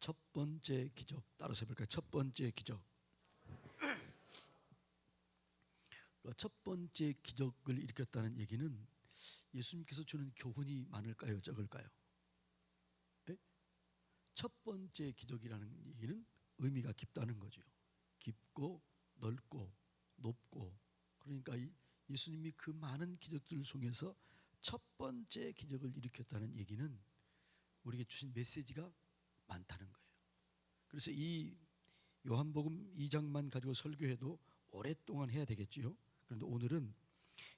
첫 번째 기적 따라서 해볼까요? 첫 번째 기적. 첫 번째 기적을 일으켰다는 얘기는 예수님께서 주는 교훈이 많을까요? 적을까요? 네? 첫 번째 기적이라는 얘기는 의미가 깊다는 거죠. 깊고 넓고 높고, 그러니까 예수님이 그 많은 기적들을 통해서 첫 번째 기적을 일으켰다는 얘기는 우리에게 주신 메시지가 많다는 거예요. 그래서 이 요한복음 2장만 가지고 설교해도 오랫동안 해야 되겠지요. 그런데 오늘은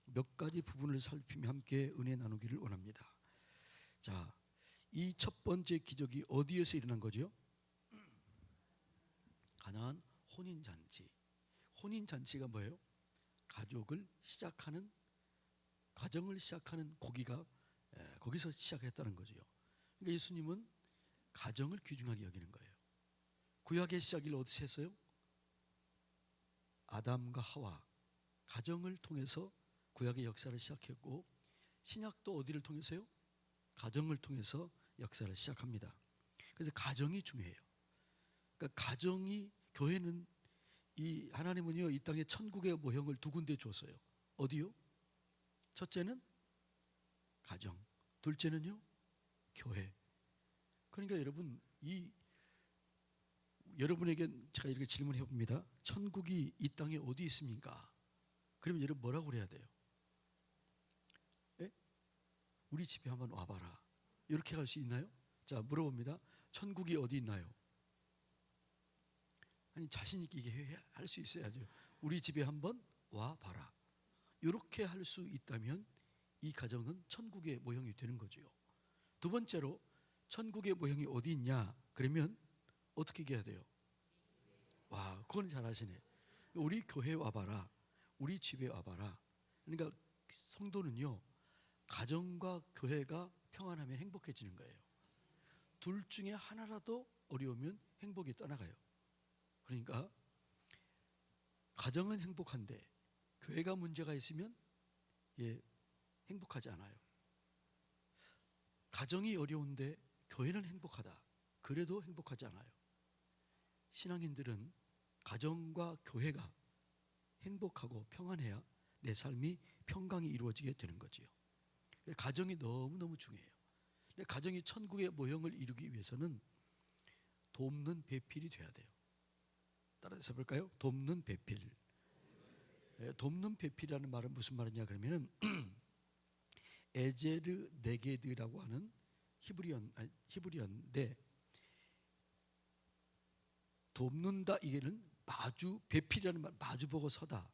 몇 가지 부분을 살피며 함께 은혜 나누기를 원합니다. 자, 이 첫 번째 기적이 어디에서 일어난 거죠? 가나안 혼인잔치. 혼인잔치가 뭐예요? 가족을 시작하는, 가정을 시작하는 고기가 거기서 시작했다는 거죠. 그러니까 예수님은 가정을 귀중하게 여기는 거예요. 구약의 시작을 어디서 했어요? 아담과 하와, 가정을 통해서 구약의 역사를 시작했고, 신약도 어디를 통해서요? 가정을 통해서 역사를 시작합니다. 그래서 가정이 중요해요. 그러니까 가정이, 교회는 이 하나님은요 이 땅에 천국의 모형을 두 군데 줬어요. 어디요? 첫째는 가정, 둘째는요 교회. 그러니까 여러분, 여러분에게 제가 이렇게 질문해 봅니다. 천국이 이 땅에 어디 있습니까? 그러면 여러분 뭐라고 그래야 돼요? 에? 우리 집에 한번 와봐라. 이렇게 갈 수 있나요? 자, 물어봅니다. 천국이 어디 있나요? 아니, 자신 있게 이게 할 수 있어야죠. 우리 집에 한번 와봐라. 이렇게 할 수 있다면 이 가정은 천국의 모형이 되는 거죠. 두 번째로, 천국의 모형이 어디 있냐? 그러면 어떻게 얘기해야 돼요? 와, 그건 잘하시네. 우리 교회에 와봐라. 우리 집에 와봐라. 그러니까 성도는요, 가정과 교회가 평안하면 행복해지는 거예요. 둘 중에 하나라도 어려우면 행복이 떠나가요. 그러니까 가정은 행복한데 교회가 문제가 있으면 행복하지 않아요. 가정이 어려운데 교회는 행복하다. 그래도 행복하지 않아요. 신앙인들은 가정과 교회가 행복하고 평안해야 내 삶이 평강이 이루어지게 되는 거지요. 가정이 너무너무 중요해요. 가정이 천국의 모형을 이루기 위해서는 돕는 배필이 돼야 돼요. 따라서 해볼까요? 돕는 배필. 돕는 배필이라는 말은 무슨 말이냐 그러면은 에제르 네게드라고 하는 히브리어인데, 돕는다, 이게는 마주, 배필이라는 말, 마주보고 서다.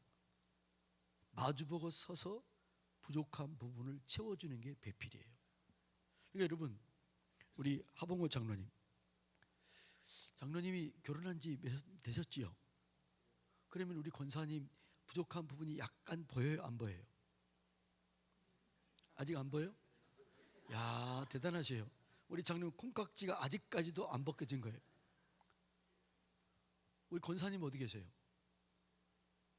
마주보고 서서 부족한 부분을 채워주는 게 배필이에요. 그러니까 여러분, 우리 하봉호 장로님이 결혼한 지 몇 년 되셨지요? 그러면 우리 권사님 부족한 부분이 약간 보여요, 안 보여요? 아직 안 보여요? 야, 대단하세요. 우리 장로님 콩깍지가 아직까지도 안 벗겨진 거예요. 우리 권사님 어디 계세요?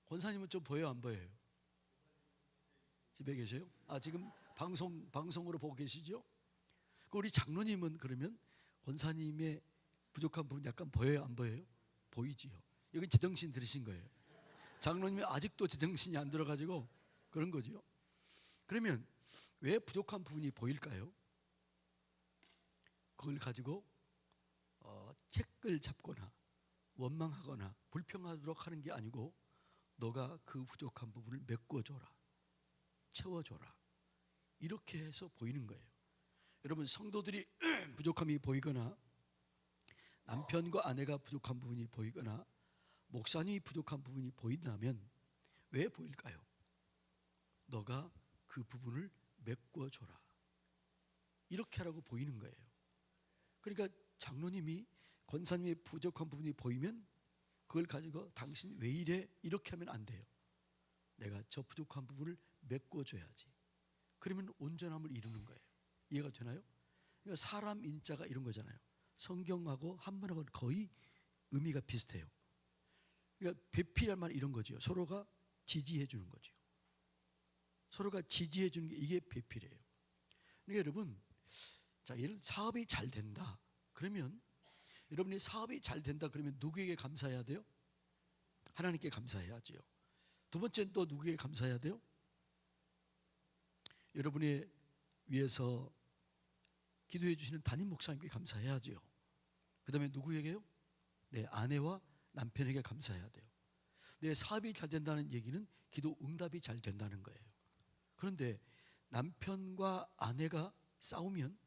권사님은 좀 보여요, 안 보여요? 집에 계세요? 아, 지금 방송으로 보고 계시죠? 우리 장로님은 그러면 권사님의 부족한 부분 약간 보여요, 안 보여요? 보이지요. 여긴 제정신 들으신 거예요. 장로님이 아직도 제정신이 안 들어가지고 그런 거죠. 그러면 왜 부족한 부분이 보일까요? 그걸 가지고 책을 잡거나 원망하거나 불평하도록 하는 게 아니고, 너가 그 부족한 부분을 메꿔줘라, 채워줘라, 이렇게 해서 보이는 거예요. 여러분, 성도들이 부족함이 보이거나 남편과 아내가 부족한 부분이 보이거나 목사님이 부족한 부분이 보인다면 왜 보일까요? 너가 그 부분을 메꿔줘라, 이렇게 하라고 보이는 거예요. 그러니까 장로님이, 권사님의 부족한 부분이 보이면 그걸 가지고 당신 왜 이래? 이렇게 하면 안 돼요. 내가 저 부족한 부분을 메꿔줘야지. 그러면 온전함을 이루는 거예요. 이해가 되나요? 그러니까 사람 인자가 이런 거잖아요. 성경하고 한문하고 거의 의미가 비슷해요. 그러니까 배필이란 말은 이런 거죠. 서로가 지지해 주는 거죠. 서로가 지지해 주는 게 이게 배필이에요. 그러니까 여러분, 자, 예를 들어 사업이 잘 된다. 그러면 여러분이 사업이 잘 된다 그러면 누구에게 감사해야 돼요? 하나님께 감사해야지요. 두 번째는 또 누구에게 감사해야 돼요? 여러분이 위해서 기도해 주시는 담임 목사님께 감사해야지요. 그 다음에 누구에게요? 내 아내와 남편에게 감사해야 돼요. 내 사업이 잘 된다는 얘기는 기도 응답이 잘 된다는 거예요. 그런데 남편과 아내가 싸우면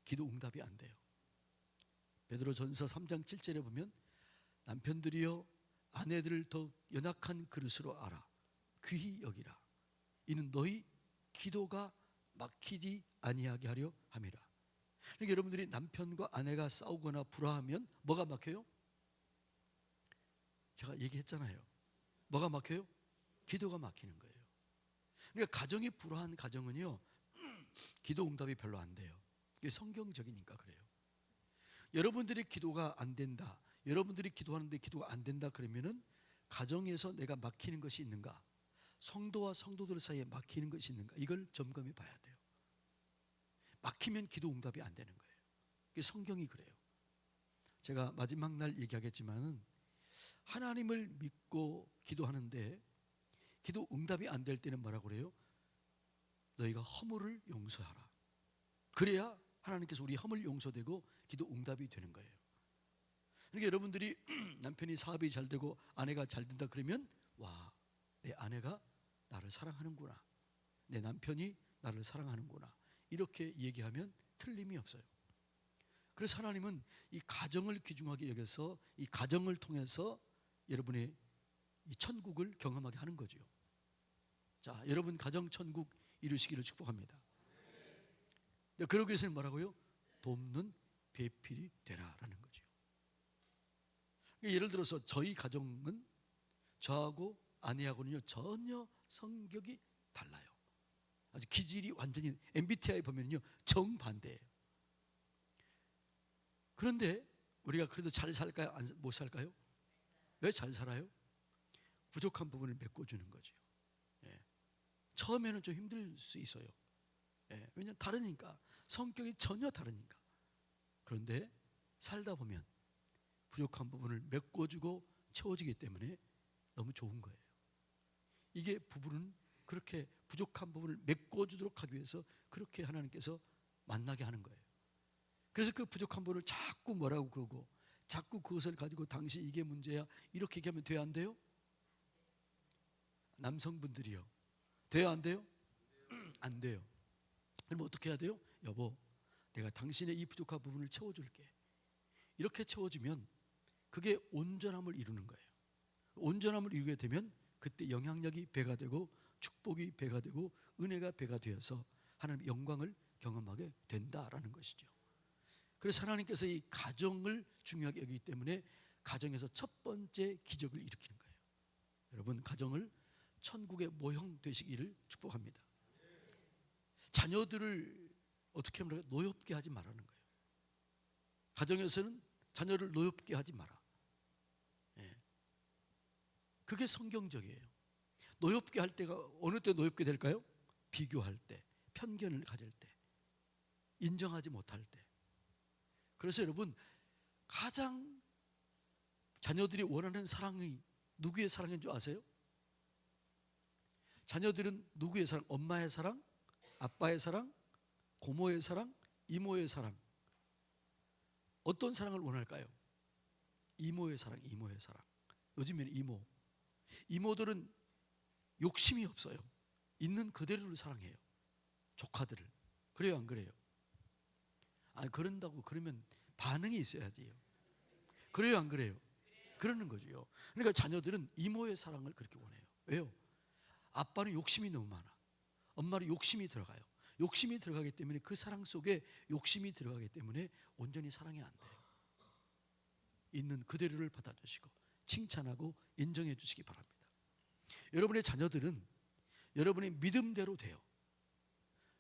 기도 응답이 안 돼요. 베드로전서 3장 7절에 보면 남편들이여 아내들을 더 연약한 그릇으로 알아 귀히 여기라. 이는 너희 기도가 막히지 아니하게 하려 함이라. 그러니까 여러분들이 남편과 아내가 싸우거나 불화하면 뭐가 막혀요? 제가 얘기했잖아요. 뭐가 막혀요? 기도가 막히는 거예요. 그러니까 가정이 불화한 가정은요, 기도 응답이 별로 안 돼요. 이게 성경적이니까 그래요. 여러분들의 기도가 안 된다, 여러분들이 기도하는데 기도가 안 된다 그러면은 가정에서 내가 막히는 것이 있는가, 성도와 성도들 사이에 막히는 것이 있는가, 이걸 점검해 봐야 돼요. 막히면 기도 응답이 안 되는 거예요. 이게 성경이 그래요. 제가 마지막 날 얘기하겠지만은 하나님을 믿고 기도하는데 기도 응답이 안 될 때는 뭐라고 그래요? 너희가 허물을 용서하라. 그래야 하나님께서 우리 허물 용서되고 기도 응답이 되는 거예요. 그러니까 여러분들이 남편이 사업이 잘 되고 아내가 잘 된다 그러면 와, 내 아내가 나를 사랑하는구나, 내 남편이 나를 사랑하는구나, 이렇게 얘기하면 틀림이 없어요. 그래서 하나님은 이 가정을 귀중하게 여겨서 이 가정을 통해서 여러분의 이 천국을 경험하게 하는 거죠. 자, 여러분 가정 천국 이루시기를 축복합니다. 그러기 위해서는 뭐라고요? 돕는 배필이 되라라는 거죠. 예를 들어서 저희 가정은 저하고 아내하고는요 전혀 성격이 달라요. 아주 기질이 완전히 MBTI 보면요 정반대예요. 그런데 우리가 그래도 잘 살까요? 못 살까요? 왜 잘 살아요? 부족한 부분을 메꿔주는 거죠. 예. 처음에는 좀 힘들 수 있어요. 예. 왜냐하면 다르니까, 성격이 전혀 다르니까. 그런데 살다 보면 부족한 부분을 메꿔주고 채워지기 때문에 너무 좋은 거예요. 이게 부부는 그렇게 부족한 부분을 메꿔주도록 하기 위해서 그렇게 하나님께서 만나게 하는 거예요. 그래서 그 부족한 부분을 자꾸 뭐라고 그러고 자꾸 그것을 가지고 당신 이게 문제야 이렇게 얘기하면 돼요, 안 돼요? 남성분들이요, 돼요, 안 돼요? 안 돼요. 그럼 어떻게 해야 돼요? 여보, 내가 당신의 이 부족한 부분을 채워줄게. 이렇게 채워주면 그게 온전함을 이루는 거예요. 온전함을 이루게 되면 그때 영향력이 배가 되고 축복이 배가 되고 은혜가 배가 되어서 하나님의 영광을 경험하게 된다라는 것이죠. 그래서 하나님께서 이 가정을 중요하게 여기기 때문에 가정에서 첫 번째 기적을 일으키는 거예요. 여러분, 가정을 천국의 모형 되시기를 축복합니다. 자녀들을 어떻게 하면 노엽게 하지 말라는 거예요. 가정에서는 자녀를 노엽게 하지 마라. 예. 그게 성경적이에요. 노엽게 할 때가 어느 때 노엽게 될까요? 비교할 때, 편견을 가질 때, 인정하지 못할 때. 그래서 여러분, 가장 자녀들이 원하는 사랑이 누구의 사랑인 줄 아세요? 자녀들은 누구의 사랑? 엄마의 사랑, 아빠의 사랑, 고모의 사랑, 이모의 사랑. 어떤 사랑을 원할까요? 이모의 사랑, 이모의 사랑. 요즘에는 이모들은 욕심이 없어요. 있는 그대로를 사랑해요. 조카들을. 그래요, 안 그래요? 아니, 그런다고 그러면 반응이 있어야지요. 그래요, 안 그래요? 그러는 거죠. 그러니까 자녀들은 이모의 사랑을 그렇게 원해요. 왜요? 아빠는 욕심이 너무 많아. 엄마는 욕심이 들어가요. 욕심이 들어가기 때문에 그 사랑 속에 욕심이 들어가기 때문에 온전히 사랑이 안 돼요. 있는 그대로를 받아주시고 칭찬하고 인정해 주시기 바랍니다. 여러분의 자녀들은 여러분의 믿음대로 돼요.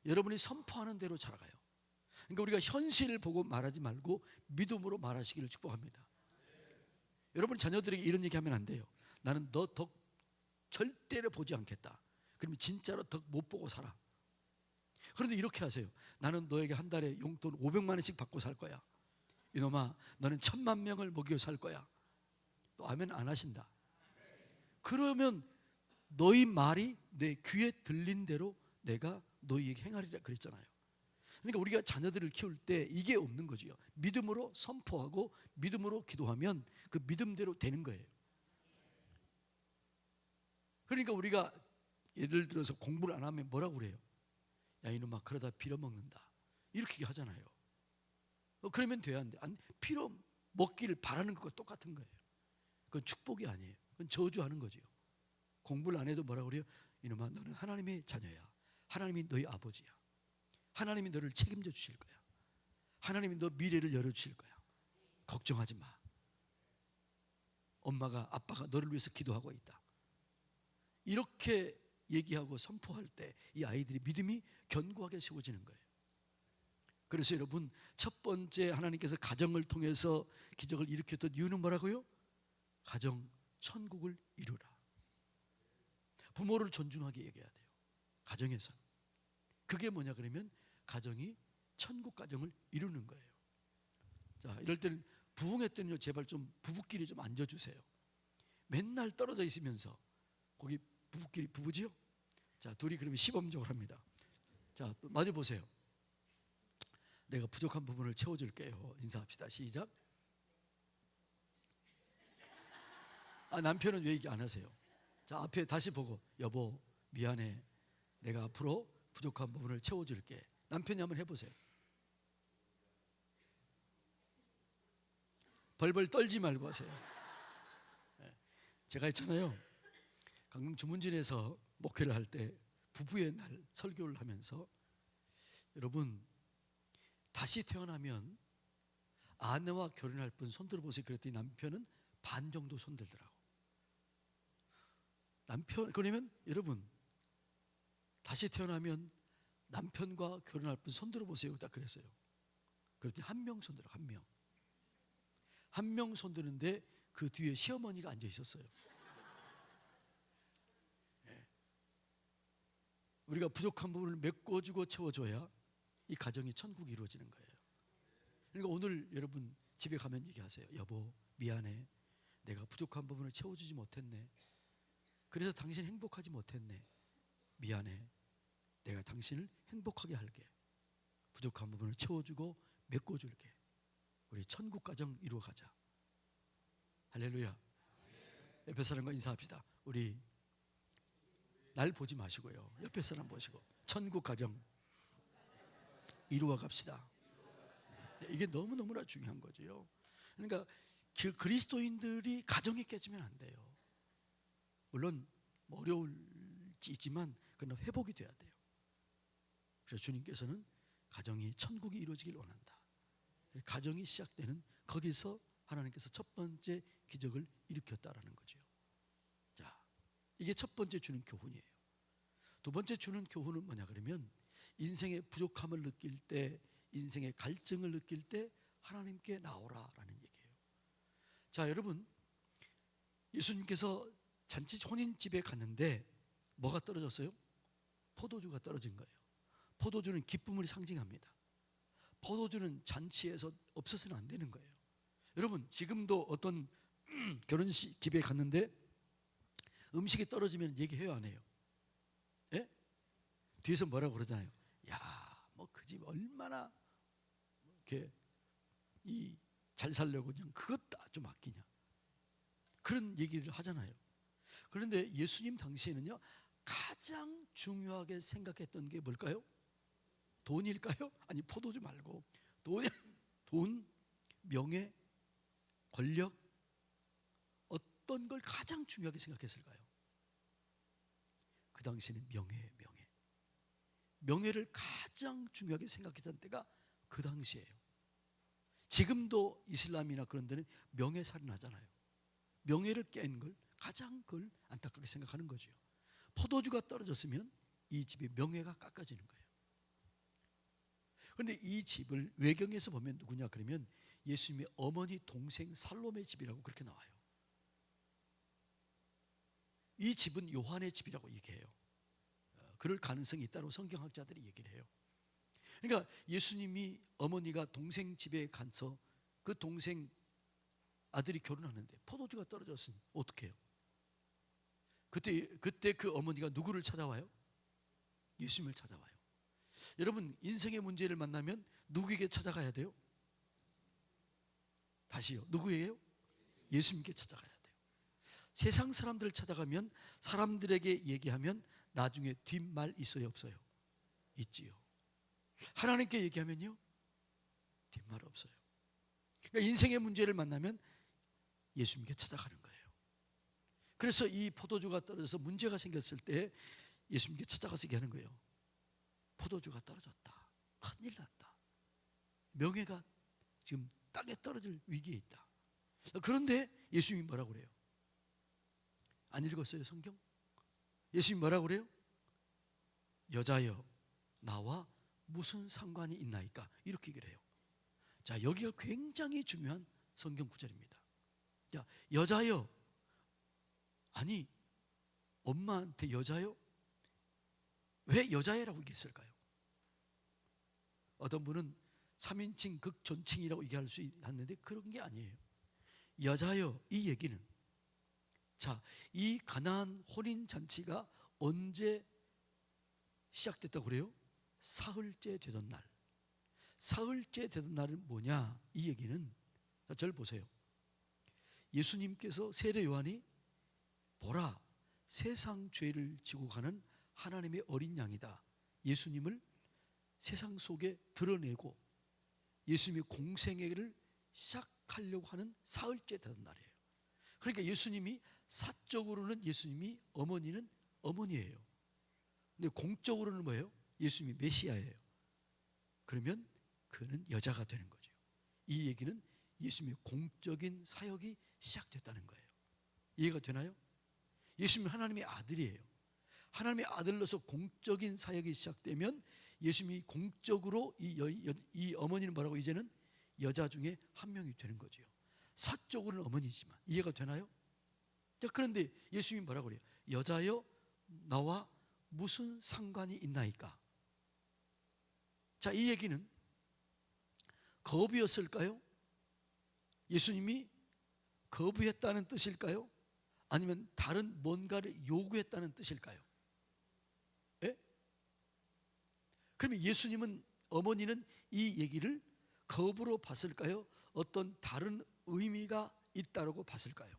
여러분이 선포하는 대로 자라가요. 그러니까 우리가 현실을 보고 말하지 말고 믿음으로 말하시기를 축복합니다. 여러분 자녀들에게 이런 얘기하면 안 돼요. 나는 너 덕 절대로 보지 않겠다. 그러면 진짜로 덕 못 보고 살아. 그런데 이렇게 하세요. 나는 너에게 한 달에 용돈 500만 원씩 받고 살 거야. 이놈아 너는 1,000,000명을 먹여 살 거야. 또 아멘 안 하신다. 그러면 너희 말이 내 귀에 들린 대로 내가 너희에게 행하리라 그랬잖아요. 그러니까 우리가 자녀들을 키울 때 이게 없는 거지요. 믿음으로 선포하고 믿음으로 기도하면 그 믿음대로 되는 거예요. 그러니까 우리가 예를 들어서 공부를 안 하면 뭐라고 그래요? 야 이놈아 그러다 빌어먹는다 이렇게 하잖아요. 그러면 돼야 안 돼. 빌어 먹기를 바라는 것과 똑같은 거예요. 그건 축복이 아니에요. 그건 저주하는 거지요. 공부를 안 해도 뭐라고 그래요? 이놈아 너는 하나님의 자녀야. 하나님이 너희 아버지야. 하나님이 너를 책임져 주실 거야. 하나님이 너 미래를 열어주실 거야. 걱정하지 마. 엄마가 아빠가 너를 위해서 기도하고 있다. 이렇게 얘기하고 선포할 때 이 아이들이 믿음이 견고하게 세워지는 거예요. 그래서 여러분 첫 번째 하나님께서 가정을 통해서 기적을 일으켰던 이유는 뭐라고요? 가정 천국을 이루라. 부모를 존중하게 얘기해야 돼요. 가정에서. 그게 뭐냐 그러면 가정이 천국 가정을 이루는 거예요. 자, 이럴 때는 부흥회 때는요 제발 좀 부부끼리 좀 앉아주세요. 맨날 떨어져 있으면서 거기 부부끼리 부부지요? 자, 둘이 그러면 시범적으로 합니다. 자, 또 마주 보세요. 내가 부족한 부분을 채워줄게요. 인사합시다. 시작. 남편은 왜 얘기 안 하세요? 자, 앞에 다시 보고 여보 미안해. 내가 앞으로 부족한 부분을 채워줄게. 남편이 한번 해보세요. 벌벌 떨지 말고 하세요. 제가 있잖아요. 강릉 주문진에서 목회를 할 때 부부의 날 설교를 하면서 여러분 다시 태어나면 아내와 결혼할 분 손들어 보세요 그랬더니 남편은 반 정도 손들더라고. 남편 그러면 여러분 다시 태어나면 남편과 결혼할 분 손들어 보세요 딱 그랬어요. 그랬더니 한 명 손들어 한 명. 한 명 손드는데 그 뒤에 시어머니가 앉아 있었어요. 우리가 부족한 부분을 메꿔주고 채워줘야 이 가정이 천국이 이루어지는 거예요. 그러니까 오늘 여러분 집에 가면 얘기하세요. 여보 미안해. 내가 부족한 부분을 채워주지 못했네. 그래서 당신 행복하지 못했네. 미안해. 내가 당신을 행복하게 할게. 부족한 부분을 채워주고 메꿔줄게. 우리 천국 가정 이루어가자. 할렐루야. 옆에 사람과 인사합시다. 우리 날 보지 마시고요. 옆에 사람 보시고 천국 가정 이루어 갑시다. 이게 너무너무나 중요한 거죠. 그러니까 그리스도인들이 가정이 깨지면 안 돼요. 물론 어려울지만 그러나 회복이 돼야 돼요. 그래서 주님께서는 가정이 천국이 이루어지길 원한다. 가정이 시작되는 거기서 하나님께서 첫 번째 기적을 일으켰다라는 거죠. 자, 이게 첫 번째 주는 교훈이에요. 두 번째 주는 교훈은 뭐냐 그러면 인생의 부족함을 느낄 때, 인생의 갈증을 느낄 때 하나님께 나오라라는 얘기예요. 자, 여러분 예수님께서 잔치 혼인집에 갔는데 뭐가 떨어졌어요? 포도주가 떨어진 거예요. 포도주는 기쁨을 상징합니다. 포도주는 잔치에서 없어서는 안 되는 거예요. 여러분 지금도 어떤 결혼식 집에 갔는데 음식이 떨어지면 얘기해요 안 해요? 예? 뒤에서 뭐라고 그러잖아요. 야, 뭐 그 집 얼마나 이렇게 잘 살려고 그냥 그것 좀 아끼냐 그런 얘기를 하잖아요. 그런데 예수님 당시에는요 가장 중요하게 생각했던 게 뭘까요? 돈일까요? 아니 포도주 말고 돈, 명예, 권력 어떤 걸 가장 중요하게 생각했을까요? 그 당시에는 명예를 가장 중요하게 생각했던 때가 그 당시예요. 지금도 이슬람이나 그런 데는 명예살인하잖아요. 명예를 깬 걸 가장 그걸 안타깝게 생각하는 거죠. 포도주가 떨어졌으면 이 집의 명예가 깎아지는 거예요. 그런데 이 집을 외경에서 보면 누구냐 그러면 예수님의 어머니 동생 살롬의 집이라고 그렇게 나와요. 이 집은 요한의 집이라고 얘기해요. 그럴 가능성이 있다고 성경학자들이 얘기를 해요. 그러니까 예수님이 어머니가 동생 집에 가서 그 동생 아들이 결혼하는데 포도주가 떨어졌으니 어떻게 해요? 그때 그 어머니가 누구를 찾아와요? 예수님을 찾아와요. 여러분, 인생의 문제를 만나면 누구에게 찾아가야 돼요? 다시요, 누구예요? 예수님께 찾아가야 돼요. 세상 사람들을 찾아가면, 사람들에게 얘기하면 나중에 뒷말 있어요, 없어요? 있지요. 하나님께 얘기하면요, 뒷말 없어요. 그러니까 인생의 문제를 만나면 예수님께 찾아가는 거예요. 그래서 이 포도주가 떨어져서 문제가 생겼을 때 예수님께 찾아가서 얘기하는 거예요. 포도주가 떨어졌다. 큰일 났다. 명예가 지금 땅에 떨어질 위기에 있다. 그런데 예수님이 뭐라고 그래요? 안 읽었어요, 성경? 예수님이 뭐라고 그래요? 여자여, 나와 무슨 상관이 있나이까? 이렇게 얘기를 해요. 자, 여기가 굉장히 중요한 성경 구절입니다. 자, 여자여, 아니 엄마한테 여자요? 왜 여자애라고 얘기했을까요? 어떤 분은 3인칭 극존칭이라고 얘기할 수 있는데 그런 게 아니에요. 여자요, 이 얘기는, 자, 이 가나안 혼인잔치가 언제 시작됐다고 그래요? 사흘째 되던 날. 사흘째 되던 날은 뭐냐? 이 얘기는, 자, 저를 보세요. 예수님께서 세례 요한이 보라, 세상 죄를 지고 가는 하나님의 어린 양이다. 예수님을 세상 속에 드러내고 예수님의 공생애를 시작하려고 하는 사흘째 되던 날이에요. 그러니까 예수님이 사적으로는 예수님이 어머니는 어머니예요. 근데 공적으로는 뭐예요? 예수님이 메시아예요. 그러면 그는 여자가 되는 거죠. 이 얘기는 예수님의 공적인 사역이 시작됐다는 거예요. 이해가 되나요? 예수님은 하나님의 아들이에요. 하나님의 아들로서 공적인 사역이 시작되면 예수님이 공적으로 이 어머니는 뭐라고, 이제는 여자 중에 한 명이 되는 거죠. 사적으로는 어머니지만. 이해가 되나요? 자, 그런데 예수님이 뭐라고 그래요? 여자여, 나와 무슨 상관이 있나이까? 자, 이 얘기는 거부였을까요? 예수님이 거부했다는 뜻일까요? 아니면 다른 뭔가를 요구했다는 뜻일까요? 예? 그러면 예수님은, 어머니는 이 얘기를 거부로 봤을까요? 어떤 다른 의미가 있다고 봤을까요?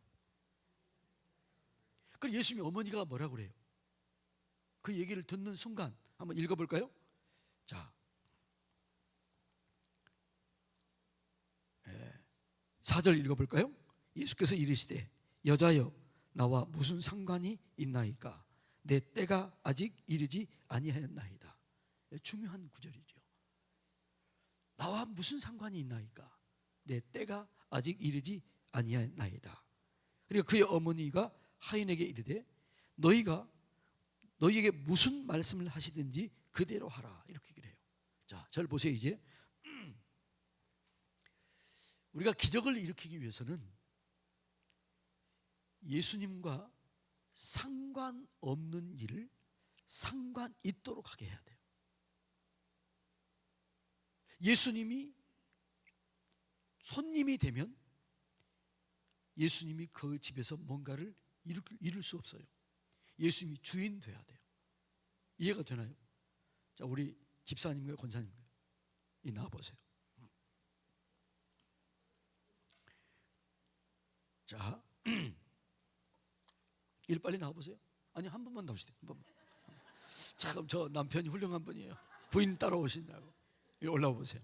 그럼 예수님의 어머니가 뭐라고 그래요? 그 얘기를 듣는 순간 한번 읽어볼까요? 자, 4절 읽어볼까요? 예수께서 이르시되 여자여, 나와 무슨 상관이 있나이까? 내 때가 아직 이르지 아니하였나이다. 중요한 구절이죠. 나와 무슨 상관이 있나이까? 내 때가 아직 이르지 아니하였나이다. 그리고 그의 어머니가 하인에게 이르되 너희에게 무슨 말씀을 하시든지 그대로 하라. 이렇게 얘기를 해요. 자, 저를 보세요. 이제 우리가 기적을 일으키기 위해서는 예수님과 상관없는 일을 상관 있도록 하게 해야 돼요. 예수님이 손님이 되면 예수님이 그 집에서 뭔가를 이룰 수 없어요. 예수님이 주인 돼야 돼요. 이해가 되나요? 자, 우리 집사님과 권사님 이 나와보세요. 자, 일 빨리 나와보세요. 아니, 한 번만 나오시대. 한 번만. 참, 저 남편이 훌륭한 분이에요. 부인 따라오신다고. 올라와 보세요.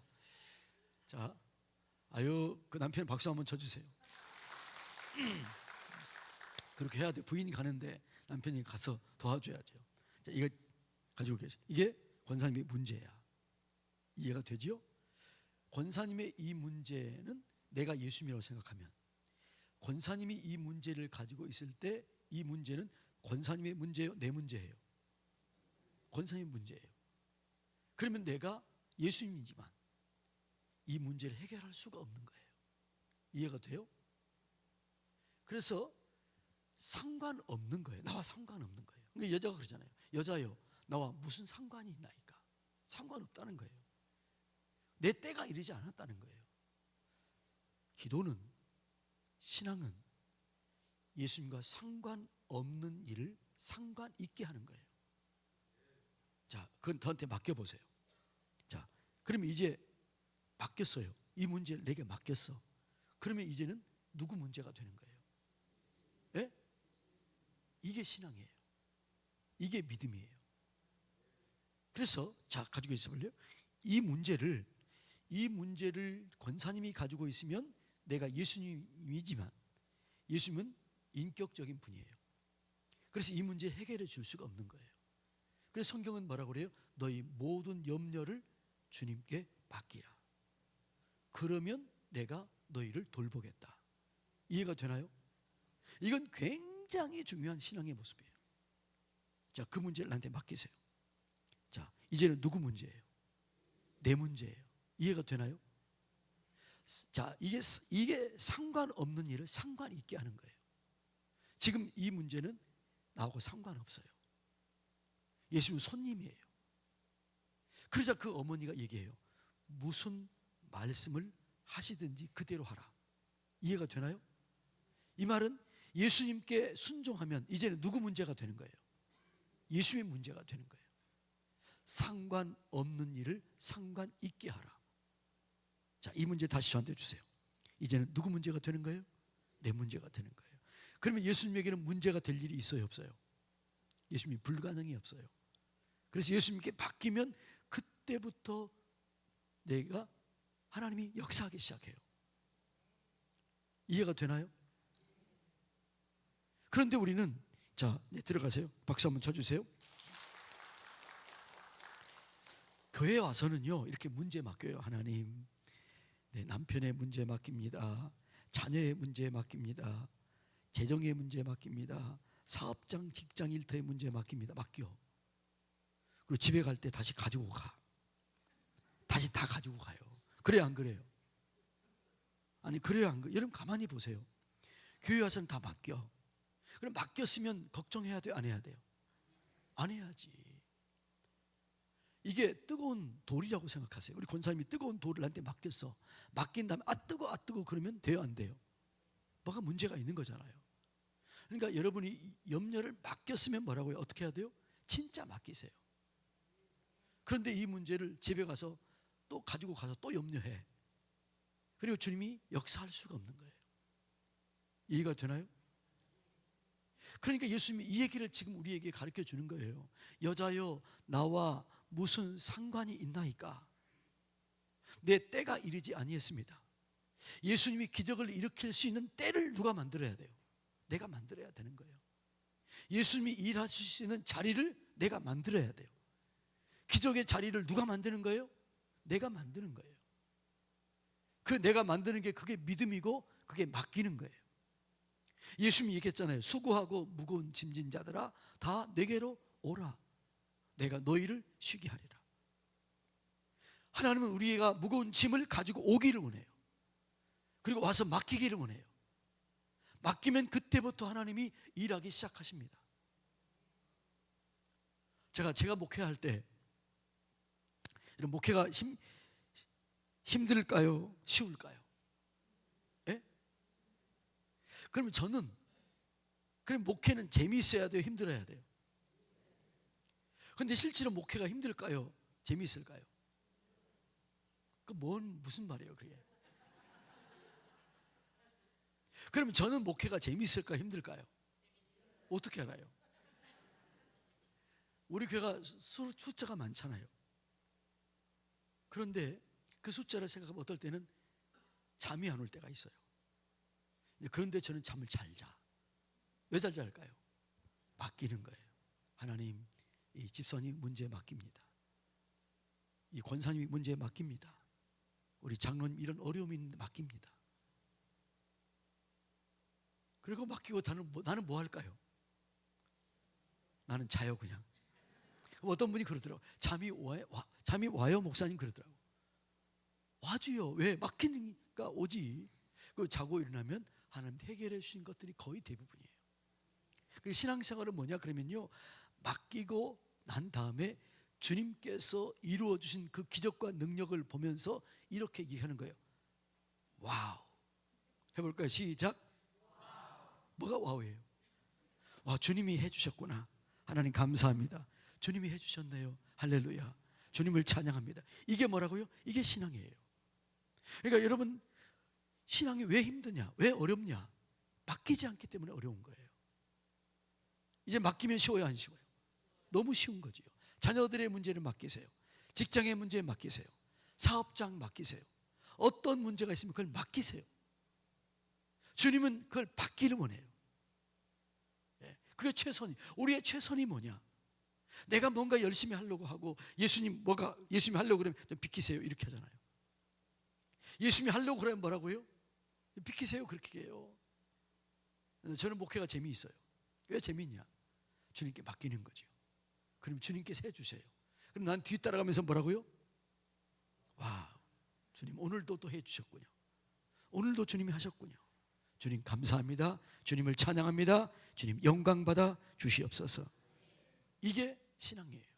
자, 아유, 그 남편 박수 한번 쳐주세요. 그렇게 해야 돼. 부인이 가는데 남편이 가서 도와줘야죠. 자, 이거 가지고 계세요. 이게 권사님의 문제야. 이해가 되지요? 권사님의 이 문제는 내가 예수님이라고 생각하면, 권사님이 이 문제를 가지고 있을 때 이 문제는 권사님의 문제예요? 내 문제예요? 권사님의 문제예요. 그러면 내가 예수님이지만 이 문제를 해결할 수가 없는 거예요. 이해가 돼요? 그래서 상관없는 거예요. 나와 상관없는 거예요. 그러니까 여자가 그러잖아요. 여자요, 나와 무슨 상관이 있나이까? 상관없다는 거예요. 내 때가 이르지 않았다는 거예요. 기도는, 신앙은 예수님과 상관없는 일을 상관 있게 하는 거예요. 자, 그건 저한테 맡겨보세요. 자, 그러면 이제 맡겼어요. 이 문제를 내게 맡겼어. 그러면 이제는 누구 문제가 되는 거예요? 예? 이게 신앙이에요. 이게 믿음이에요. 그래서 자, 가지고 있어볼래요? 이 문제를 권사님이 가지고 있으면 내가 예수님이지만 예수님은 인격적인 분이에요. 그래서 이 문제를 해결해 줄 수가 없는 거예요. 그래서 성경은 뭐라고 그래요? 너희 모든 염려를 주님께 맡기라. 그러면 내가 너희를 돌보겠다. 이해가 되나요? 이건 굉장히 중요한 신앙의 모습이에요. 자, 그 문제를 나한테 맡기세요. 자, 이제는 누구 문제예요? 내 문제예요. 이해가 되나요? 자, 이게 상관없는 일을 상관 있게 하는 거예요. 지금 이 문제는 나하고 상관없어요. 예수님은 손님이에요. 그러자 그 어머니가 얘기해요. 무슨 말씀을 하시든지 그대로 하라. 이해가 되나요? 이 말은 예수님께 순종하면 이제는 누구 문제가 되는 거예요? 예수님의 문제가 되는 거예요. 상관없는 일을 상관 있게 하라. 자, 이 문제 다시 저한테 주세요. 이제는 누구 문제가 되는 거예요? 내 문제가 되는 거예요. 그러면 예수님에게는 문제가 될 일이 있어요, 없어요? 예수님이 불가능이 없어요. 그래서 예수님께 맡기면 그때부터 내가 하나님이 역사하기 시작해요. 이해가 되나요? 그런데 우리는 자, 이제 들어가세요. 박수 한번 쳐주세요. 교회에 와서는요, 이렇게 문제 맡겨요. 하나님, 내 남편의 문제 맡깁니다. 자녀의 문제 맡깁니다. 재정의 문제 맡깁니다. 사업장, 직장 일터의 문제 맡깁니다. 맡겨. 그리고 집에 갈 때 다시 가지고 가. 다시 다 가지고 가요. 그래요, 안 그래요? 아니, 그래요, 안 그래요? 여러분 가만히 보세요. 교회 와서는 다 맡겨. 그럼 맡겼으면 걱정해야 돼요, 안 해야 돼요? 안 해야지. 이게 뜨거운 돌이라고 생각하세요. 우리 권사님이 뜨거운 돌을 나한테 맡겼어. 맡긴 다음에 아 뜨거 그러면 돼요, 안 돼요? 뭐가 문제가 있는 거잖아요. 그러니까 여러분이 염려를 맡겼으면 뭐라고요? 어떻게 해야 돼요? 진짜 맡기세요. 그런데 이 문제를 집에 가서 또 가지고 가서 또 염려해. 그리고 주님이 역사할 수가 없는 거예요. 이해가 되나요? 그러니까 예수님이 이 얘기를 지금 우리에게 가르쳐 주는 거예요. 여자여, 나와 무슨 상관이 있나이까? 내 때가 이르지 아니했습니다. 예수님이 기적을 일으킬 수 있는 때를 누가 만들어야 돼요? 내가 만들어야 되는 거예요. 예수님이 일하실 수 있는 자리를 내가 만들어야 돼요. 기적의 자리를 누가 만드는 거예요? 내가 만드는 거예요. 그 내가 만드는 게 그게 믿음이고 그게 맡기는 거예요. 예수님이 얘기했잖아요. 수고하고 무거운 짐진 자들아 다 내게로 오라. 내가 너희를 쉬게 하리라. 하나님은 우리가 무거운 짐을 가지고 오기를 원해요. 그리고 와서 맡기기를 원해요. 맡기면 그때부터 하나님이 일하기 시작하십니다. 제가 목회할 때 이런 목회가 힘들까요? 쉬울까요? 예? 그러면 그럼 목회는 재미있어야 돼요? 힘들어야 돼요? 그런데 실제로 목회가 힘들까요? 재미있을까요? 무슨 말이에요, 그게? 그러면 저는 목회가 재미있을까 힘들까요? 어떻게 알아요? 우리 교회가 숫자가 많잖아요. 그런데 그 숫자를 생각하면 어떨 때는 잠이 안 올 때가 있어요. 그런데 저는 잠을 잘 자. 왜 잘 잘까요? 맡기는 거예요. 하나님, 이 집사님 문제 맡깁니다. 이 권사님이 문제 맡깁니다. 우리 장로님 이런 어려움이 있는데 맡깁니다. 그리고 맡기고 나는 뭐 할까요? 나는 자요, 그냥. 어떤 분이 그러더라고요. 잠이 와요, 목사님? 그러더라고요. 와주요. 왜? 맡기니까 오지. 그리고 자고 일어나면 하나님 해결해 주신 것들이 거의 대부분이에요. 그리고 신앙생활은 뭐냐 그러면요, 맡기고 난 다음에 주님께서 이루어 주신 그 기적과 능력을 보면서 이렇게 얘기하는 거예요. 와우, 해볼까요? 시작. 뭐가 와우예요? 와, 주님이 해주셨구나. 하나님 감사합니다. 주님이 해주셨네요. 할렐루야. 주님을 찬양합니다. 이게 뭐라고요? 이게 신앙이에요. 그러니까 여러분, 신앙이 왜 힘드냐? 왜 어렵냐? 맡기지 않기 때문에 어려운 거예요. 이제 맡기면 쉬워요, 안 쉬워요? 너무 쉬운 거지요. 자녀들의 문제를 맡기세요. 직장의 문제에 맡기세요. 사업장 맡기세요. 어떤 문제가 있으면 그걸 맡기세요. 주님은 그걸 받기를 원해요. 그게 최선이. 우리의 최선이 뭐냐? 내가 뭔가 열심히 하려고 하고 예수님 뭐가 예수님 하려고 그러면 좀 비키세요 이렇게 하잖아요. 예수님 하려고 그러면 뭐라고요? 비키세요 그렇게 해요. 저는 목회가 재미있어요. 왜 재미있냐? 주님께 맡기는 거죠. 그럼 주님께서 해주세요. 그럼 난 뒤따라가면서 뭐라고요? 와, 주님 오늘도 또 해주셨군요. 오늘도 주님이 하셨군요. 주님 감사합니다. 주님을 찬양합니다. 주님 영광 받아 주시옵소서. 이게 신앙이에요.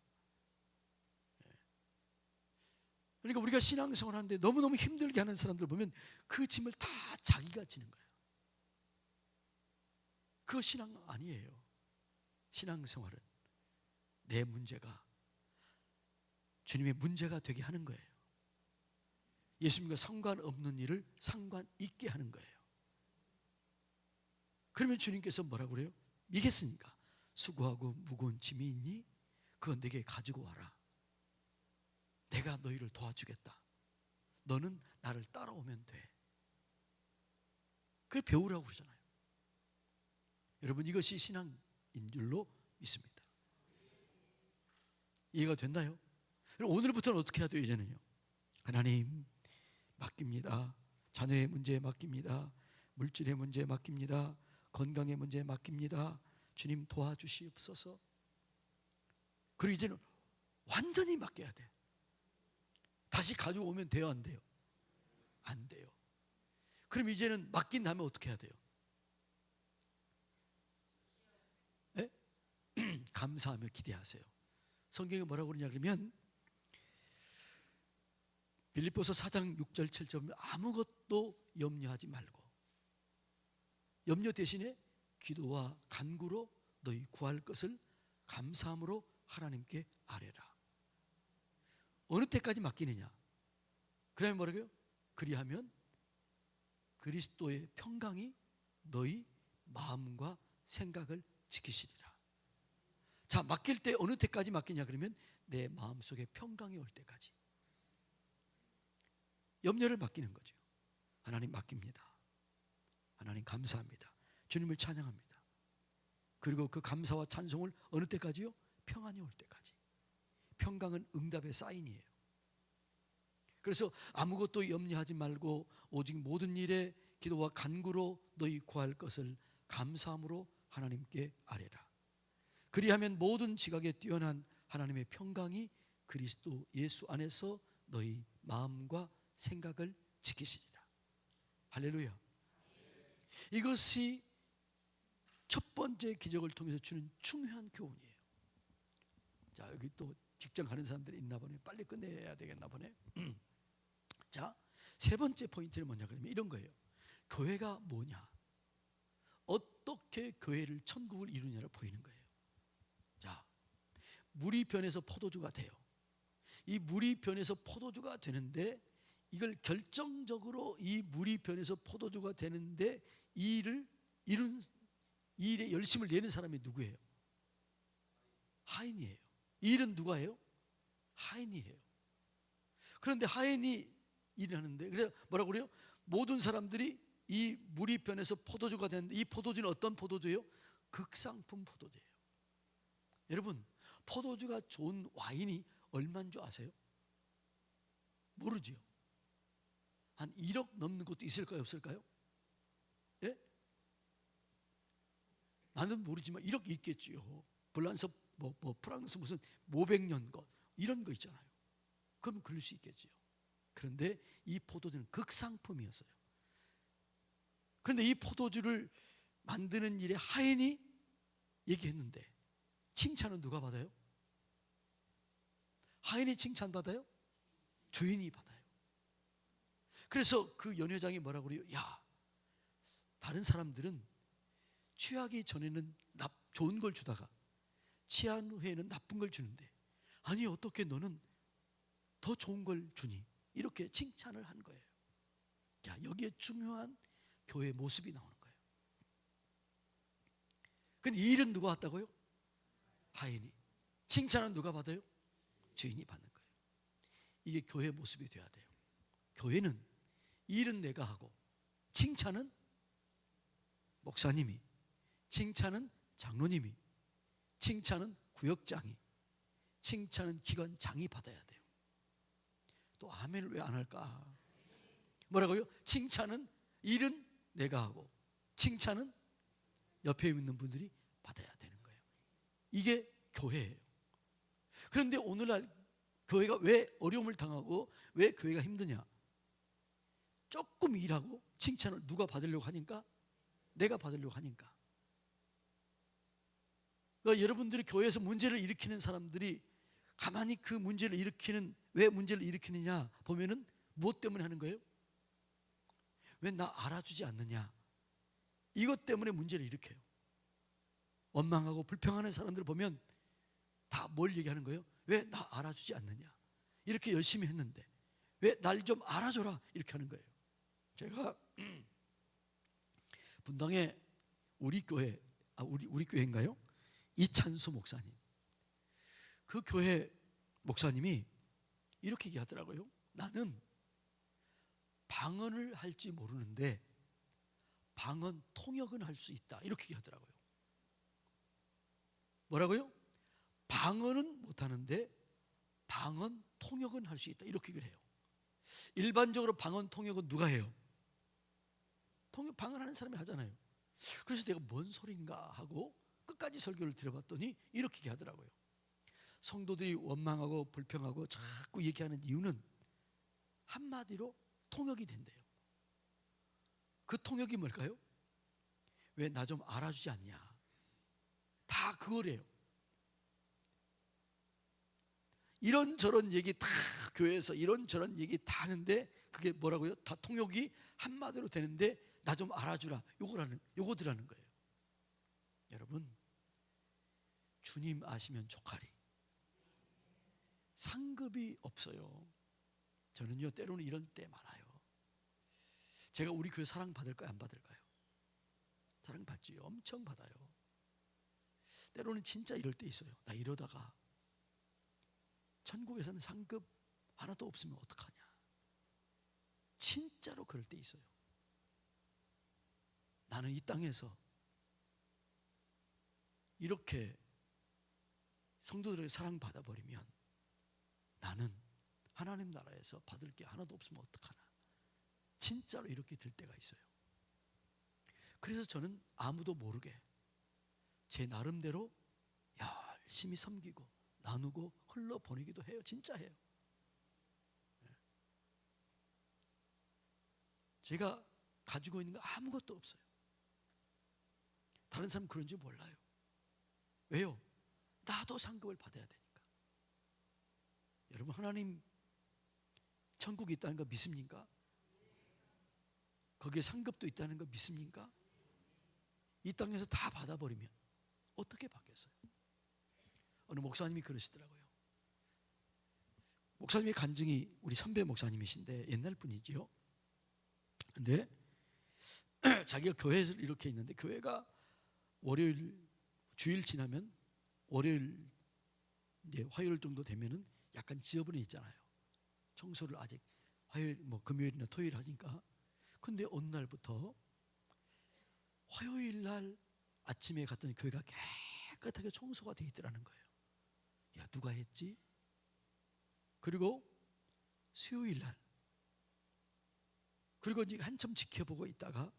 그러니까 우리가 신앙생활 하는데 너무너무 힘들게 하는 사람들 보면 그 짐을 다 자기가 지는 거예요. 그거 신앙 아니에요. 신앙생활은 내 문제가 주님의 문제가 되게 하는 거예요. 예수님과 상관없는 일을 상관 있게 하는 거예요. 그러면 주님께서 뭐라고 그래요? 이겠습니까? 수고하고 무거운 짐이 있니? 그건 내게 가지고 와라. 내가 너희를 도와주겠다. 너는 나를 따라오면 돼. 그걸 배우라고 그러잖아요. 여러분, 이것이 신앙인 줄로 믿습니다. 이해가 됐나요? 오늘부터는 어떻게 해야 돼요? 이제는요, 하나님 맡깁니다. 자녀의 문제에 맡깁니다. 물질의 문제에 맡깁니다. 건강의 문제에 맡깁니다. 주님 도와주시옵소서. 그리고 이제는 완전히 맡겨야 돼. 다시 가져오면 돼요, 안 돼요? 안 돼요. 그럼 이제는 맡긴 다음에 어떻게 해야 돼요? 네? 감사하며 기대하세요. 성경에 뭐라고 그러냐 그러면 빌립보서 4장 6절 7절 아무것도 염려하지 말고 염려 대신에 기도와 간구로 너희 구할 것을 감사함으로 하나님께 아뢰라. 어느 때까지 맡기느냐? 그러면 뭐라고요? 그리하면 그리스도의 평강이 너희 마음과 생각을 지키시리라. 자, 맡길 때 어느 때까지 맡기냐 그러면 내 마음속에 평강이 올 때까지. 염려를 맡기는 거죠. 하나님 맡깁니다. 하나님 감사합니다. 주님을 찬양합니다. 그리고 그 감사와 찬송을 어느 때까지요? 평안이 올 때까지. 평강은 응답의 사인이에요. 그래서 아무것도 염려하지 말고 오직 모든 일에 기도와 간구로 너희 구할 것을 감사함으로 하나님께 아뢰라. 그리하면 모든 지각에 뛰어난 하나님의 평강이 그리스도 예수 안에서 너희 마음과 생각을 지키시리라. 할렐루야. 이것이 첫 번째 기적을 통해서 주는 중요한 교훈이에요. 자, 여기 또 직장 가는 사람들이 있나 보네. 빨리 끝내야 되겠나 보네. 자, 세 번째 포인트는 뭐냐 그러면 이런 거예요. 교회가 뭐냐? 어떻게 교회를 천국을 이루냐를 보이는 거예요. 자, 물이 변해서 포도주가 돼요. 이 물이 변해서 포도주가 되는데 이걸 결정적으로 이 물이 변해서 포도주가 되는데 이 일을 이룬 이 일에 열심을 내는 사람이 누구예요? 하인이에요. 이 일은 누가 해요? 하인이에요. 그런데 하인이 일을 하는데 그래서 뭐라고 그래요? 모든 사람들이 이 물이 변해서 포도주가 되는데 이 포도주는 어떤 포도주예요? 극상품 포도주예요. 여러분, 포도주가 좋은 와인이 얼마인 줄 아세요? 모르지요. 한 1억 넘는 것도 있을까요, 없을까요? 예? 나는 모르지만 1억 있겠지요. 불란서 프랑스 무슨 500년 것 이런 거 있잖아요. 그럼 그럴 수 있겠지요. 그런데 이 포도주는 극상품이었어요. 그런데 이 포도주를 만드는 일에 하인이 얘기했는데 칭찬은 누가 받아요? 하인이 칭찬받아요? 주인이 받아요. 그래서 그 연회장이 뭐라고 그래요? 야, 다른 사람들은 취하기 전에는 좋은 걸 주다가 취한 후에는 나쁜 걸 주는데, 아니 어떻게 너는 더 좋은 걸 주니? 이렇게 칭찬을 한 거예요. 자, 여기에 중요한 교회 모습이 나오는 거예요. 근데 이 일은 누가 왔다고요? 하인이. 칭찬은 누가 받아요? 주인이 받는 거예요. 이게 교회 모습이 돼야 돼요. 교회는 일은 내가 하고, 칭찬은 목사님이, 칭찬은 장로님이, 칭찬은 구역장이, 칭찬은 기관장이 받아야 돼요. 또 아멘을 왜 안 할까? 뭐라고요? 칭찬은, 일은 내가 하고, 칭찬은 옆에 있는 분들이 받아야 되는 거예요. 이게 교회예요. 그런데 오늘날 교회가 왜 어려움을 당하고 왜 교회가 힘드냐? 조금 일하고 칭찬을 누가 받으려고 하니까? 내가 받으려고 하니까. 그러니까 여러분들이 교회에서 문제를 일으키는 사람들이 가만히 그 문제를 일으키는, 왜 문제를 일으키느냐 보면은 무엇 때문에 하는 거예요? 왜 나 알아주지 않느냐? 이것 때문에 문제를 일으켜요. 원망하고 불평하는 사람들 보면 다 뭘 얘기하는 거예요? 왜 나 알아주지 않느냐? 이렇게 열심히 했는데 왜 날 좀 알아줘라? 이렇게 하는 거예요. 제가 분당에 우리 교회인가요? 이찬수 목사님, 그 교회 목사님이 이렇게 얘기하더라고요. 나는 방언을 할지 모르는데 방언 통역은 할 수 있다, 이렇게 얘기하더라고요. 뭐라고요? 방언은 못하는데 방언 통역은 할 수 있다, 이렇게 얘기를 해요. 일반적으로 방언 통역은 누가 해요? 방언하는 사람이 하잖아요. 그래서 내가 뭔 소린가 하고 끝까지 설교를 들어봤더니 이렇게 얘기하더라고요. 성도들이 원망하고 불평하고 자꾸 얘기하는 이유는 한마디로 통역이 된대요. 그 통역이 뭘까요? 왜 나 좀 알아주지 않냐? 다 그거래요. 이런저런 얘기 다 교회에서 이런저런 얘기 다 하는데 그게 뭐라고요? 다 통역이 한마디로 되는데 나 좀 알아주라, 요거들하는 거예요. 여러분, 주님 아시면 족하리. 상급이 없어요. 저는요 때로는 이런 때 많아요. 제가 우리 교회 사랑 받을까요, 안 받을까요? 사랑 받지요. 엄청 받아요. 때로는 진짜 이럴 때 있어요. 나 이러다가 천국에서는 상급 하나도 없으면 어떡하냐. 진짜로 그럴 때 있어요. 나는 이 땅에서 이렇게 성도들에게 사랑받아 버리면 나는 하나님 나라에서 받을 게 하나도 없으면 어떡하나. 진짜로 이렇게 들 때가 있어요. 그래서 저는 아무도 모르게 제 나름대로 열심히 섬기고 나누고 흘러보내기도 해요. 진짜 해요. 제가 가지고 있는 거 아무것도 없어요. 다른 사람 그런지 몰라요. 왜요? 나도 상급을 받아야 되니까. 여러분, 하나님 천국이 있다는 거 믿습니까? 거기에 상급도 있다는 거 믿습니까? 이 땅에서 다 받아버리면 어떻게 받겠어요? 어느 목사님이 그러시더라고요. 목사님의 간증이 우리 선배 목사님이신데 옛날 분이지요. 근데 자기가 교회에서 이렇게 있는데 교회가 월요일 주일 지나면 월요일 이제 화요일 정도 되면은 약간 지저분해 있잖아요. 청소를 아직 화요일 금요일이나 토요일 하니까. 근데 어느 날부터 화요일 날 아침에 갔더니 교회가 깨끗하게 청소가 돼 있더라는 거예요. 야, 누가 했지? 그리고 수요일 날, 그리고 이제 한참 지켜보고 있다가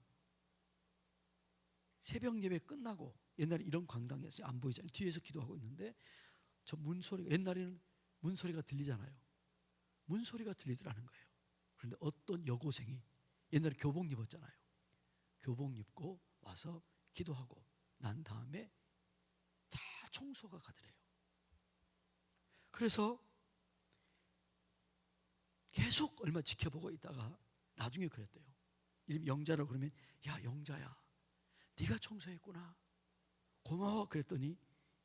새벽 예배 끝나고, 옛날에 이런 광당이었어요. 안 보이잖아요. 뒤에서 기도하고 있는데 저 문소리가, 옛날에는 문소리가 들리잖아요. 문소리가 들리더라는 거예요. 그런데 어떤 여고생이 옛날에 교복 입었잖아요. 교복 입고 와서 기도하고 난 다음에 다 청소가 가더래요. 그래서 계속 얼마 지켜보고 있다가 나중에 그랬대요. 이름 영자라고 그러면, 야 영자야, 네가 청소했구나, 고마워. 그랬더니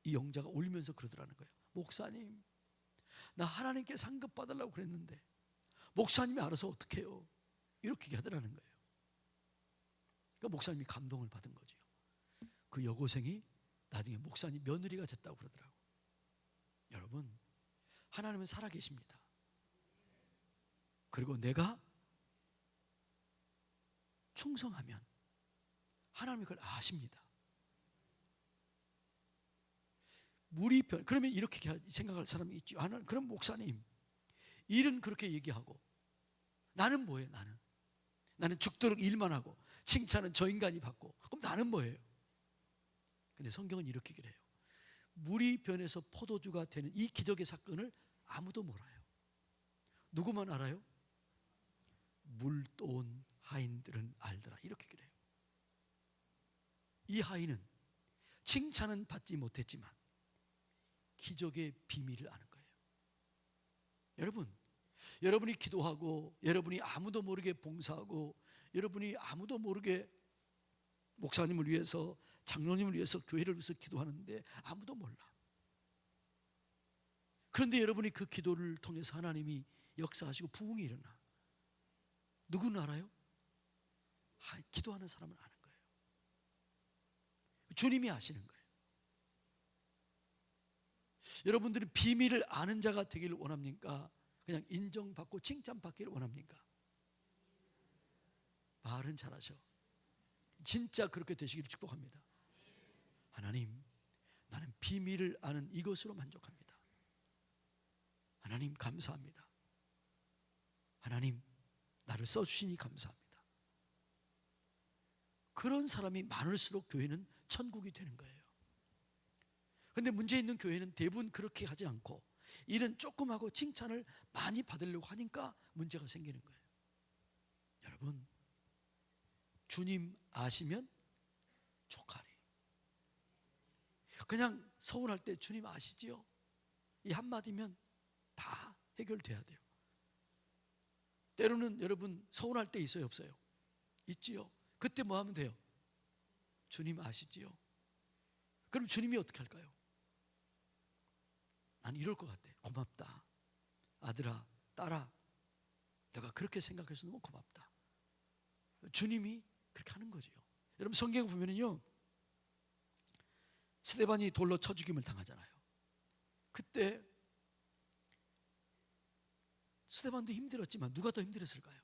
이 영자가 울면서 그러더라는 거예요. 목사님, 나 하나님께 상급 받으려고 그랬는데 목사님이 알아서 어떻게 해요? 이렇게 하더라는 거예요. 그러니까 목사님이 감동을 받은 거죠. 그 여고생이 나중에 목사님 며느리가 됐다고 그러더라고요. 여러분, 하나님은 살아계십니다. 그리고 내가 충성하면 하나님이 그걸 아십니다. 물이 변, 그러면 이렇게 생각할 사람이 있죠. 그럼 목사님, 일은 그렇게 얘기하고 나는 뭐예요? 나는 죽도록 일만 하고 칭찬은 저 인간이 받고, 그럼 나는 뭐예요? 근데 성경은 이렇게 얘기를 해요. 물이 변해서 포도주가 되는 이 기적의 사건을 아무도 몰라요. 누구만 알아요? 물 떠온 하인들은 알더라. 이렇게 얘기를 해요. 이 하인은 칭찬은 받지 못했지만 기적의 비밀을 아는 거예요. 여러분이 기도하고, 여러분이 아무도 모르게 봉사하고, 여러분이 아무도 모르게 목사님을 위해서, 장로님을 위해서, 교회를 위해서 기도하는데 아무도 몰라. 그런데 여러분이 그 기도를 통해서 하나님이 역사하시고 부흥이 일어나. 누구는 알아요? 기도하는 사람은 아는 거예요. 주님이 아시는 거예요. 여러분들은 비밀을 아는 자가 되기를 원합니까? 그냥 인정받고 칭찬받기를 원합니까? 말은 잘하셔. 진짜 그렇게 되시기를 축복합니다. 하나님, 나는 비밀을 아는 이것으로 만족합니다. 하나님 감사합니다. 하나님, 나를 써주시니 감사합니다. 그런 사람이 많을수록 교회는 천국이 되는 거예요. 그런데 문제 있는 교회는 대부분 그렇게 하지 않고 일은 조금 하고 칭찬을 많이 받으려고 하니까 문제가 생기는 거예요. 여러분, 주님 아시면 족하리. 그냥 서운할 때 주님 아시지요? 이 한마디면 다 해결돼야 돼요. 때로는 여러분 서운할 때 있어요, 없어요? 있지요. 그때 뭐 하면 돼요? 주님 아시지요? 그럼 주님이 어떻게 할까요? 난 이럴 것 같아. 고맙다. 아들아, 딸아, 내가 그렇게 생각해서 너무 고맙다. 주님이 그렇게 하는 거죠. 여러분 성경 보면은요, 스데반이 돌로 쳐 죽임을 당하잖아요. 그때 스데반도 힘들었지만 누가 더 힘들었을까요?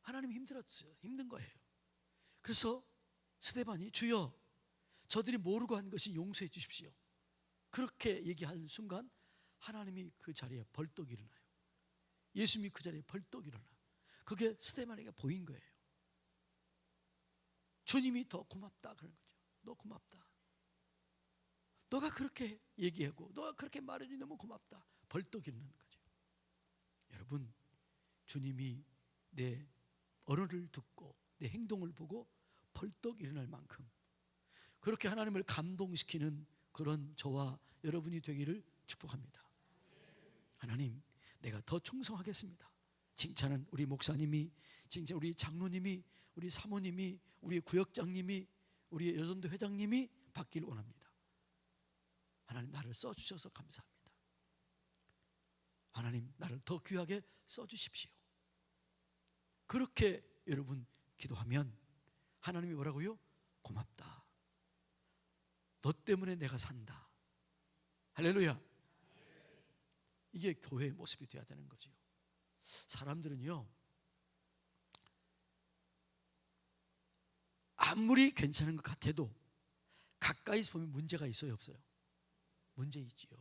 하나님이 힘들었어요. 힘든 거예요. 그래서 스데반이 주여, 저들이 모르고 한 것이 용서해 주십시오. 그렇게 얘기하는 순간 하나님이 그 자리에 벌떡 일어나요. 예수님이 그 자리에 벌떡 일어나. 그게 스데반에게 보인 거예요. 주님이 더 고맙다 그런 거죠. 너 고맙다. 너가 그렇게 얘기하고 너가 그렇게 말해주니 너무 고맙다. 벌떡 일어나는 거죠. 여러분, 주님이 내 언어를 듣고 내 행동을 보고 벌떡 일어날 만큼 그렇게 하나님을 감동시키는 그런 저와 여러분이 되기를 축복합니다. 하나님, 내가 더 충성하겠습니다. 칭찬은 우리 목사님이, 칭찬 우리 장로님이, 우리 사모님이, 우리 구역장님이, 우리 여전도 회장님이 받기를 원합니다. 하나님, 나를 써주셔서 감사합니다. 하나님, 나를 더 귀하게 써주십시오. 그렇게 여러분 기도하면 하나님이 뭐라고요? 고맙다. 너 때문에 내가 산다. 할렐루야. 이게 교회의 모습이 되어야 되는 거죠. 사람들은요, 아무리 괜찮은 것 같아도 가까이서 보면 문제가 있어요, 없어요? 문제 있지요.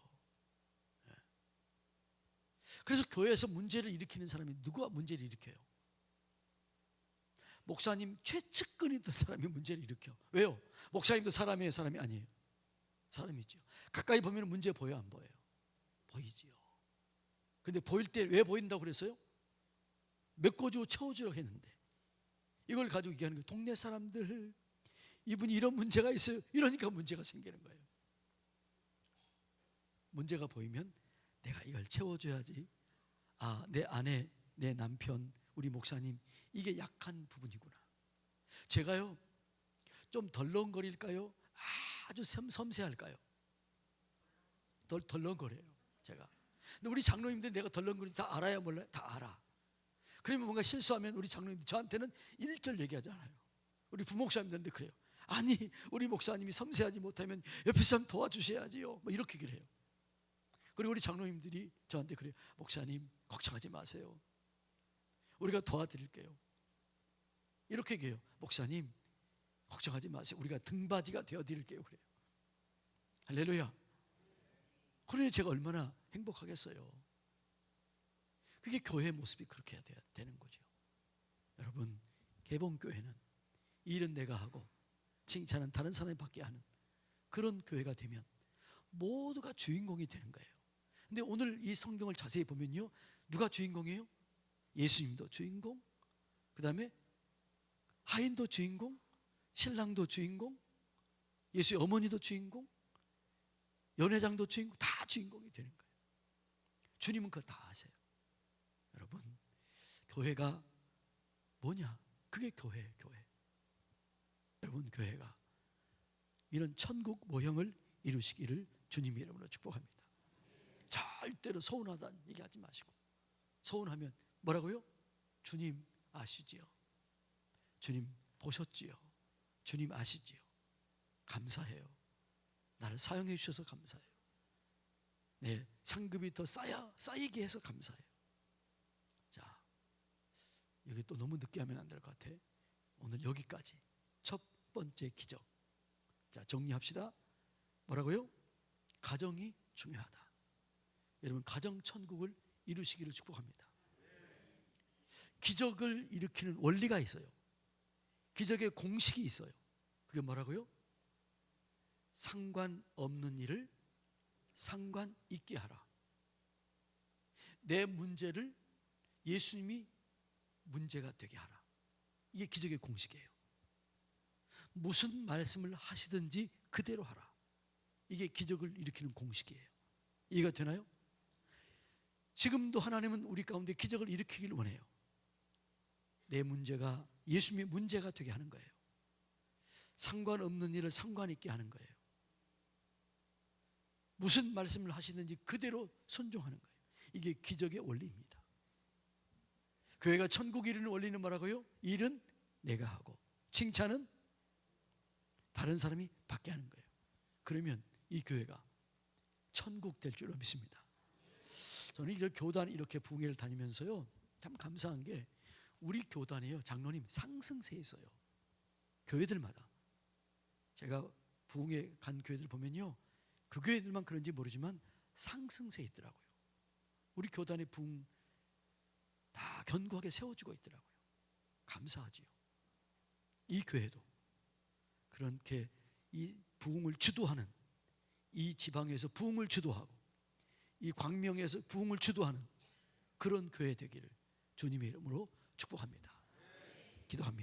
그래서 교회에서 문제를 일으키는 사람이 누가 문제를 일으켜요? 목사님 최측근이 있던 사람이 문제를 일으켜. 왜요? 목사님도 사람이에요, 사람이 아니에요? 사람이죠. 가까이 보면 문제 보여, 안 보여요? 보이지요. 근데 보일 때 왜 보인다고 그랬어요? 메꿔주고 채워주려고 했는데 이걸 가지고 얘기하는 거예요. 동네 사람들, 이분이 이런 문제가 있어요. 이러니까 문제가 생기는 거예요. 문제가 보이면 내가 이걸 채워줘야지. 아, 내 아내, 내 남편, 우리 목사님, 이게 약한 부분이구나. 제가요 좀 덜렁거릴까요? 아주 섬세할까요? 덜렁거려요 제가. 근데 우리 장로님들 내가 덜렁거리는 다 알아야 몰라요? 다 알아. 그러면 뭔가 실수하면 우리 장로님들 저한테는 1절 얘기하잖아요. 우리 부목사님들한테 그래요. 아니 우리 목사님이 섬세하지 못하면 옆에 사람 도와주셔야지요, 뭐 이렇게 그래요. 그리고 우리 장로님들이 저한테 그래요. 목사님 걱정하지 마세요, 우리가 도와드릴게요. 이렇게 얘기해요. 목사님 걱정하지 마세요, 우리가 등받이가 되어드릴게요. 그래요. 할렐루야. 그러니 제가 얼마나 행복하겠어요. 그게 교회의 모습이 그렇게 해야 되는 거죠. 여러분, 개봉교회는 일은 내가 하고 칭찬은 다른 사람이 받게 하는 그런 교회가 되면 모두가 주인공이 되는 거예요. 근데 오늘 이 성경을 자세히 보면요, 누가 주인공이에요? 예수님도 주인공, 그 다음에 하인도 주인공, 신랑도 주인공, 예수의 어머니도 주인공, 연회장도 주인공, 다 주인공이 되는 거예요. 주님은 그걸 다 아세요. 여러분, 교회가 뭐냐? 그게 교회예요. 교회. 여러분, 교회가 이런 천국 모형을 이루시기를 주님의 이름으로 축복합니다. 절대로 서운하다는 얘기하지 마시고, 서운하면 뭐라고요? 주님 아시지요? 주님 보셨지요? 주님 아시지요? 감사해요. 나를 사용해 주셔서 감사해요. 내 상급이 더 쌓이게 해서 감사해요. 자, 여기 또 너무 늦게 하면 안 될 것 같아. 오늘 여기까지 첫 번째 기적. 자, 정리합시다. 뭐라고요? 가정이 중요하다. 여러분, 가정 천국을 이루시기를 축복합니다. 기적을 일으키는 원리가 있어요. 기적의 공식이 있어요. 그게 뭐라고요? 상관없는 일을 상관 있게 하라. 내 문제를 예수님이 문제가 되게 하라. 이게 기적의 공식이에요. 무슨 말씀을 하시든지 그대로 하라. 이게 기적을 일으키는 공식이에요. 이해가 되나요? 지금도 하나님은 우리 가운데 기적을 일으키기를 원해요. 내 문제가 예수님의 문제가 되게 하는 거예요. 상관없는 일을 상관 있게 하는 거예요. 무슨 말씀을 하시든지 그대로 순종하는 거예요. 이게 기적의 원리입니다. 교회가 천국 이루는 원리는 뭐라고요? 일은 내가 하고 칭찬은 다른 사람이 받게 하는 거예요. 그러면 이 교회가 천국 될 줄로 믿습니다. 저는 이 교단 이렇게 부흥회를 다니면서요, 참 감사한 게 우리 교단에요, 장로님 상승세에 있어요. 교회들마다. 제가 부흥회 간 교회들 보면요, 그 교회들만 그런지 모르지만 상승세에 있더라고요. 우리 교단의 부흥 다 견고하게 세워지고 있더라고요. 감사하지요. 이 교회도 그렇게 이 부흥을 주도하는, 이 지방에서 부흥을 주도하고 이 광명에서 부흥을 주도하는 그런 교회 되기를 주님의 이름으로 축복합니다. 기도합니다.